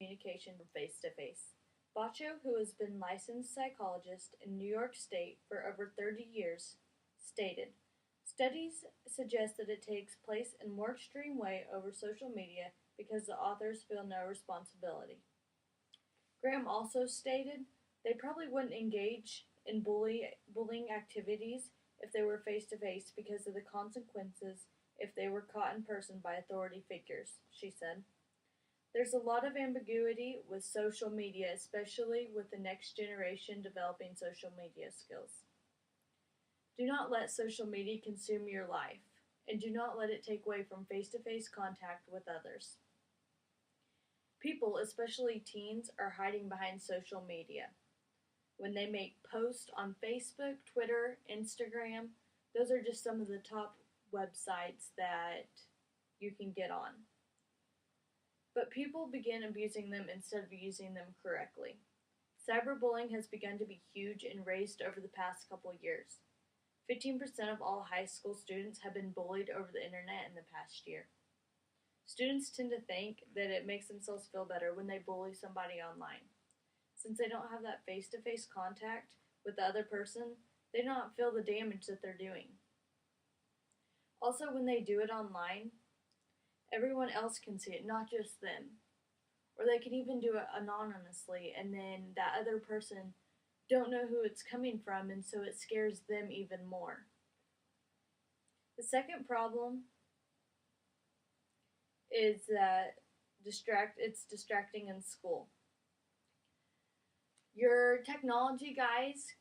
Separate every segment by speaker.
Speaker 1: communication from face to face. Bacho, who has been licensed psychologist in New York State for over 30 years, stated, "Studies suggest that it takes place in a more extreme way over social media because the authors feel no responsibility." Graham also stated they probably wouldn't engage in bullying activities if they were face to face because of the consequences if they were caught in person by authority figures, she said. There's a lot of ambiguity with social media, especially with the next generation developing social media skills. Do not let social media consume your life, and do not let it take away from face to face contact with others. People, especially teens, are hiding behind social media. When they make posts on Facebook, Twitter, Instagram, those are just some of the top websites that you can get on. But people begin abusing them instead of using them correctly. Cyberbullying has begun to be huge and raised over the past couple years. 15% of all high school students have been bullied over the internet in the past year. Students tend to think that it makes themselves feel better when they bully somebody online. Since they don't have that face-to-face contact with the other person, they do not feel the damage that they're doing. Also, when they do it online, everyone else can see it, not just them. Or they can even do it anonymously, and then that other person don't know who it's coming from, and so it scares them even more. The second problem is that it's distracting in school. Your technology guys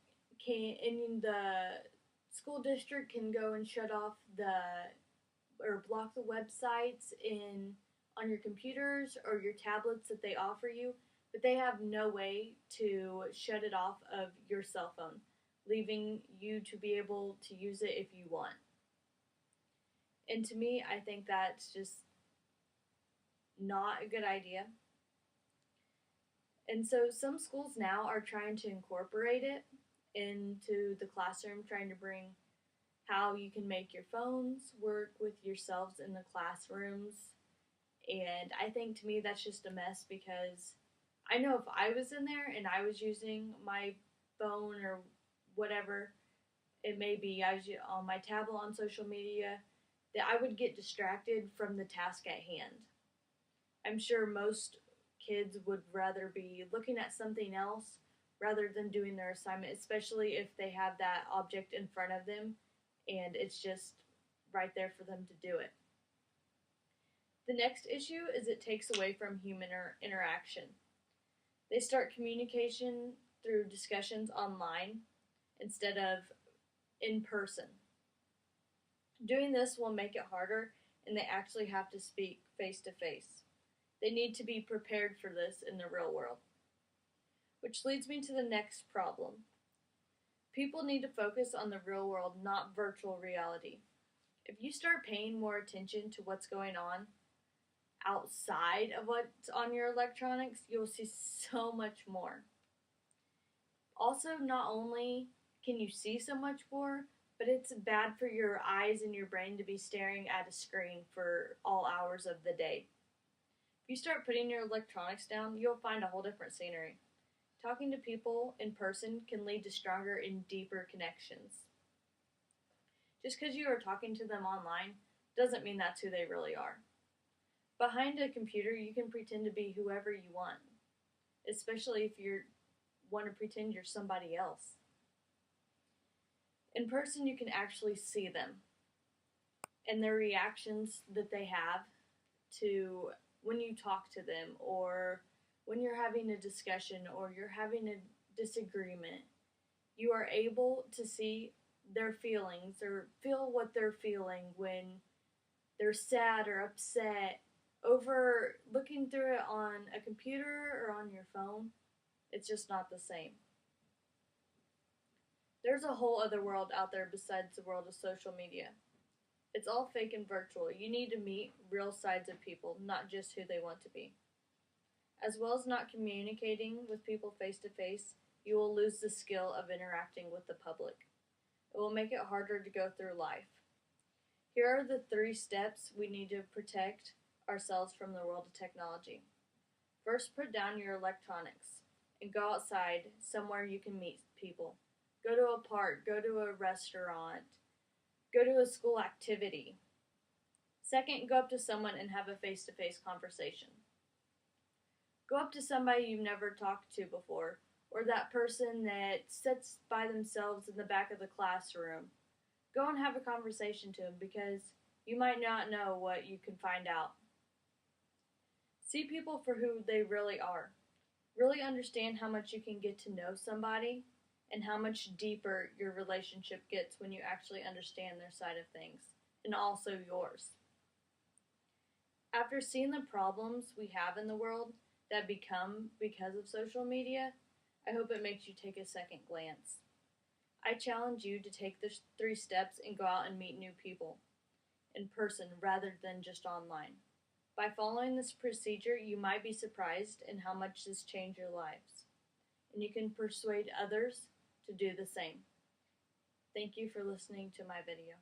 Speaker 1: in the school district can go and shut off or block the websites on your computers or your tablets that they offer you, but they have no way to shut it off of your cell phone, leaving you to be able to use it if you want. And to me, I think that's just not a good idea. And so some schools now are trying to incorporate it into the classroom, trying to bring how you can make your phones work with yourselves in the classrooms. And I think to me that's just a mess, because I know if I was in there and I was using my phone or whatever it may be, I was on my tablet on social media, that I would get distracted from the task at hand. I'm sure most kids would rather be looking at something else rather than doing their assignment, especially if they have that object in front of them and it's just right there for them to do it. The next issue is it takes away from human interaction. They start communication through discussions online instead of in person. Doing this will make it harder, and they actually have to speak face to face. They need to be prepared for this in the real world. Which leads me to the next problem. People need to focus on the real world, not virtual reality. If you start paying more attention to what's going on outside of what's on your electronics, you'll see so much more. Also, not only can you see so much more, but it's bad for your eyes and your brain to be staring at a screen for all hours of the day. If you start putting your electronics down, you'll find a whole different scenery. Talking to people in person can lead to stronger and deeper connections. Just because you are talking to them online doesn't mean that's who they really are. Behind a computer, you can pretend to be whoever you want, especially if you want to pretend you're somebody else. In person, you can actually see them and their reactions that they have to when you talk to them, or when you're having a discussion or you're having a disagreement. You are able to see their feelings or feel what they're feeling when they're sad or upset. Over looking through it on a computer or on your phone, it's just not the same. There's a whole other world out there besides the world of social media. It's all fake and virtual. You need to meet real sides of people, not just who they want to be. As well as not communicating with people face to face, you will lose the skill of interacting with the public. It will make it harder to go through life. Here are the 3 steps we need to protect ourselves from the world of technology. First, put down your electronics and go outside somewhere you can meet people. Go to a park, go to a restaurant, go to a school activity. Second, go up to someone and have a face to face conversation. Go up to somebody you've never talked to before, or that person that sits by themselves in the back of the classroom. Go and have a conversation to them because you might not know what you can find out. See people for who they really are. Really understand how much you can get to know somebody and how much deeper your relationship gets when you actually understand their side of things, and also yours. After seeing the problems we have in the world that become because of social media, I hope it makes you take a second glance. I challenge you to take the 3 steps and go out and meet new people in person rather than just online. By following this procedure, you might be surprised in how much this changed your lives, and you can persuade others to do the same. Thank you for listening to my video.